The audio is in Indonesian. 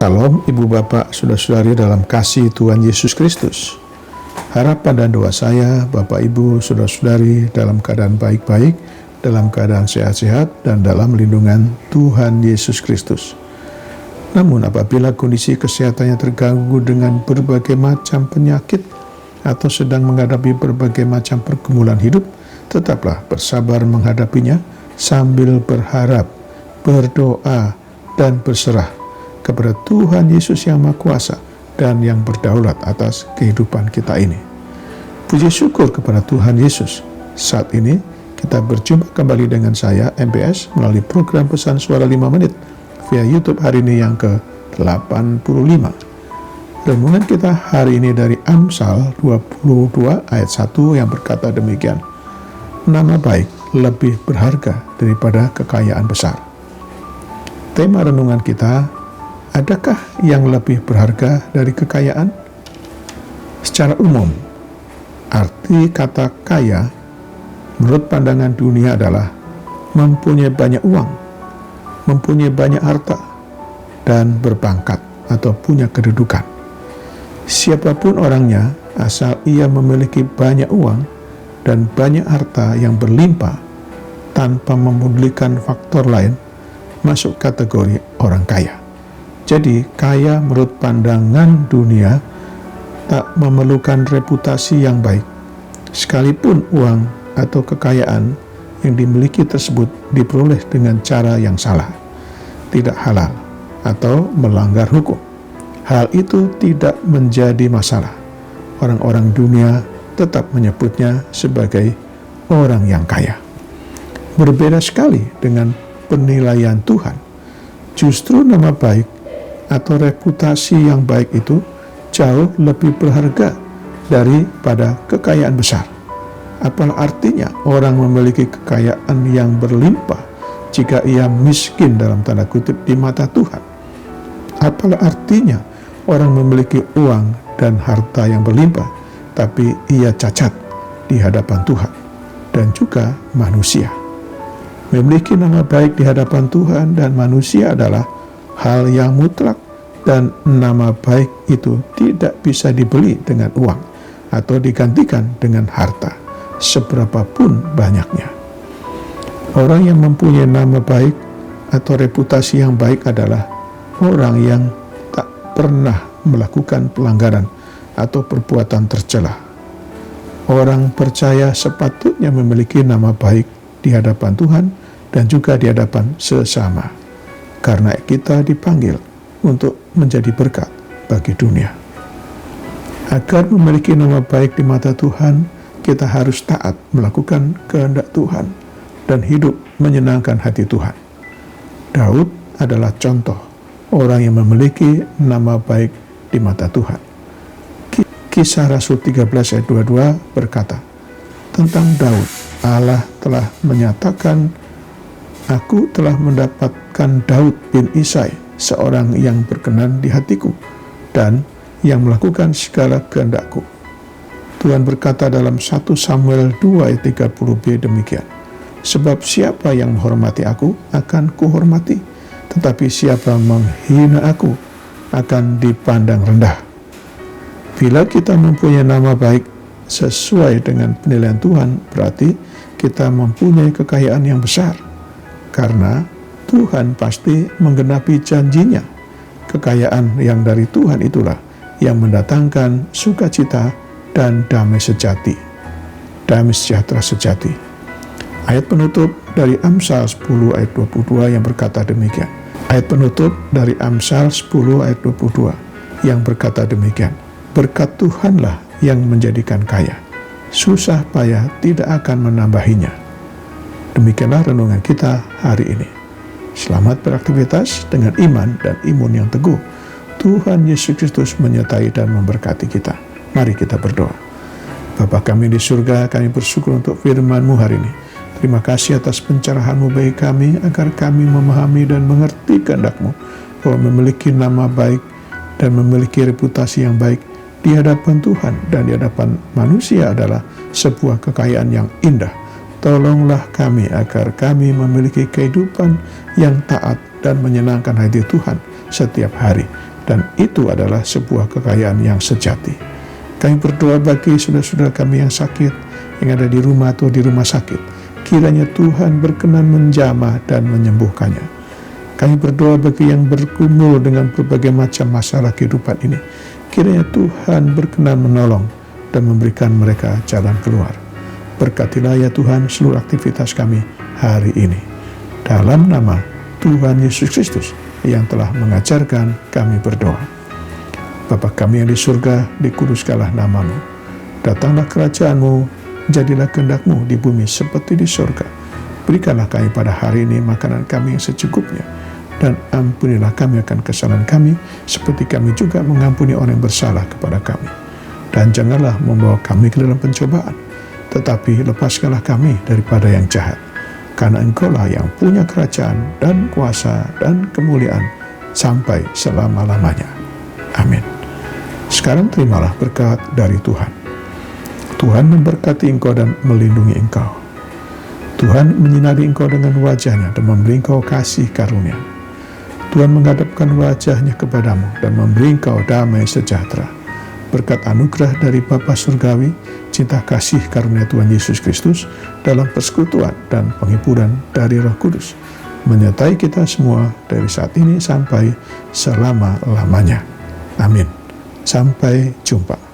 Shalom Ibu Bapak, Saudara-saudari dalam kasih Tuhan Yesus Kristus. Harapan dan doa saya, Bapak Ibu, Saudara-saudari dalam keadaan baik-baik, dalam keadaan sehat-sehat, dan dalam lindungan Tuhan Yesus Kristus. Namun apabila kondisi kesehatannya terganggu dengan berbagai macam penyakit atau sedang menghadapi berbagai macam pergumulan hidup, tetaplah bersabar menghadapinya sambil berharap, berdoa, dan berserah kepada Tuhan Yesus yang Maha Kuasa dan yang berdaulat atas kehidupan kita ini. Puji syukur kepada Tuhan Yesus. Saat ini kita berjumpa kembali dengan saya, MBS, melalui program Pesan Suara 5 Menit via YouTube hari ini yang ke-85. Renungan kita hari ini dari Amsal 22 ayat 1 yang berkata demikian: nama baik lebih berharga daripada kekayaan besar. Tema renungan kita, adakah yang lebih berharga dari kekayaan? Secara umum, arti kata kaya menurut pandangan dunia adalah mempunyai banyak uang, mempunyai banyak harta, dan berpangkat atau punya kedudukan. Siapapun orangnya, asal ia memiliki banyak uang dan banyak harta yang berlimpah tanpa memedulikan faktor lain, masuk kategori orang kaya. Jadi, kaya menurut pandangan dunia tak memerlukan reputasi yang baik, sekalipun uang atau kekayaan yang dimiliki tersebut diperoleh dengan cara yang salah, tidak halal, atau melanggar hukum. Hal itu tidak menjadi masalah. Orang-orang dunia tetap menyebutnya sebagai orang yang kaya. Berbeda sekali dengan penilaian Tuhan. Justru nama baik atau reputasi yang baik itu jauh lebih berharga daripada kekayaan besar. Apalah artinya orang memiliki kekayaan yang berlimpah jika ia miskin dalam tanda kutip di mata Tuhan? Apalah artinya orang memiliki uang dan harta yang berlimpah tapi ia cacat di hadapan Tuhan dan juga manusia? Memiliki nama baik di hadapan Tuhan dan manusia adalah hal yang mutlak, dan nama baik itu tidak bisa dibeli dengan uang atau digantikan dengan harta, seberapapun banyaknya. Orang yang mempunyai nama baik atau reputasi yang baik adalah orang yang tak pernah melakukan pelanggaran atau perbuatan tercela. Orang percaya sepatutnya memiliki nama baik di hadapan Tuhan dan juga di hadapan sesama, karena kita dipanggil untuk menjadi berkat bagi dunia. Agar memiliki nama baik di mata Tuhan, kita harus taat melakukan kehendak Tuhan dan hidup menyenangkan hati Tuhan. Daud adalah contoh orang yang memiliki nama baik di mata Tuhan. Kisah Rasul 13 ayat 22 berkata tentang Daud, Allah telah menyatakan, aku telah mendapatkan Daud bin Isai, seorang yang berkenan di hatiku dan yang melakukan segala kehendakku. Tuhan berkata dalam 1 Samuel 2 ayat 30b demikian, sebab siapa yang menghormati aku akan kuhormati, tetapi siapa menghina aku akan dipandang rendah. Bila kita mempunyai nama baik sesuai dengan penilaian Tuhan, berarti kita mempunyai kekayaan yang besar, karena Tuhan pasti menggenapi janjinya. Kekayaan yang dari Tuhan itulah yang mendatangkan sukacita dan damai sejati, damai sejahtera sejati. Ayat penutup dari Amsal 10 ayat 22 yang berkata demikian. Ayat penutup dari Amsal 10 ayat 22 yang berkata demikian. Berkat Tuhanlah yang menjadikan kaya, susah payah tidak akan menambahinya. Demikianlah renungan kita hari ini. Selamat beraktivitas dengan iman dan imun yang teguh. Tuhan Yesus Kristus menyertai dan memberkati kita. Mari kita berdoa. Bapa kami di surga, kami bersyukur untuk firman-Mu hari ini. Terima kasih atas pencerahan-Mu bagi kami, agar kami memahami dan mengerti kehendak-Mu, bahwa memiliki nama baik dan memiliki reputasi yang baik di hadapan Tuhan dan di hadapan manusia adalah sebuah kekayaan yang indah. Tolonglah kami agar kami memiliki kehidupan yang taat dan menyenangkan hati Tuhan setiap hari. dan itu adalah sebuah kekayaan yang sejati. Kami berdoa bagi saudara-saudara kami yang sakit, yang ada di rumah atau di rumah sakit. Kiranya Tuhan berkenan menjamah dan menyembuhkannya. Kami berdoa bagi yang bergumul dengan berbagai macam masalah kehidupan ini. Kiranya Tuhan berkenan menolong dan memberikan mereka jalan keluar. Berkatilah ya Tuhan seluruh aktivitas kami hari ini. Dalam nama Tuhan Yesus Kristus yang telah mengajarkan kami berdoa. Bapa kami yang di surga, dikuduskanlah namamu. Datanglah kerajaan-Mu, jadilah kehendak-Mu di bumi seperti di surga. Berikanlah kami pada hari ini makanan kami yang secukupnya. Dan ampunilah kami akan kesalahan kami, seperti kami juga mengampuni orang yang bersalah kepada kami. Dan janganlah membawa kami ke dalam pencobaan, tetapi lepaskanlah kami daripada yang jahat. Karena Engkau-lah yang punya kerajaan dan kuasa dan kemuliaan sampai selama-lamanya. Amin. Sekarang terimalah berkat dari Tuhan. Tuhan memberkati engkau dan melindungi engkau. Tuhan menyinari engkau dengan wajah-Nya dan memberi engkau kasih karunia. Tuhan menghadapkan wajah-Nya kepadamu dan memberi engkau damai sejahtera. Berkat anugerah dari Bapa Surgawi, cinta kasih karunia Tuhan Yesus Kristus dalam persekutuan dan penghiburan dari Roh Kudus menyertai kita semua dari saat ini sampai selama-lamanya. Amin. Sampai jumpa.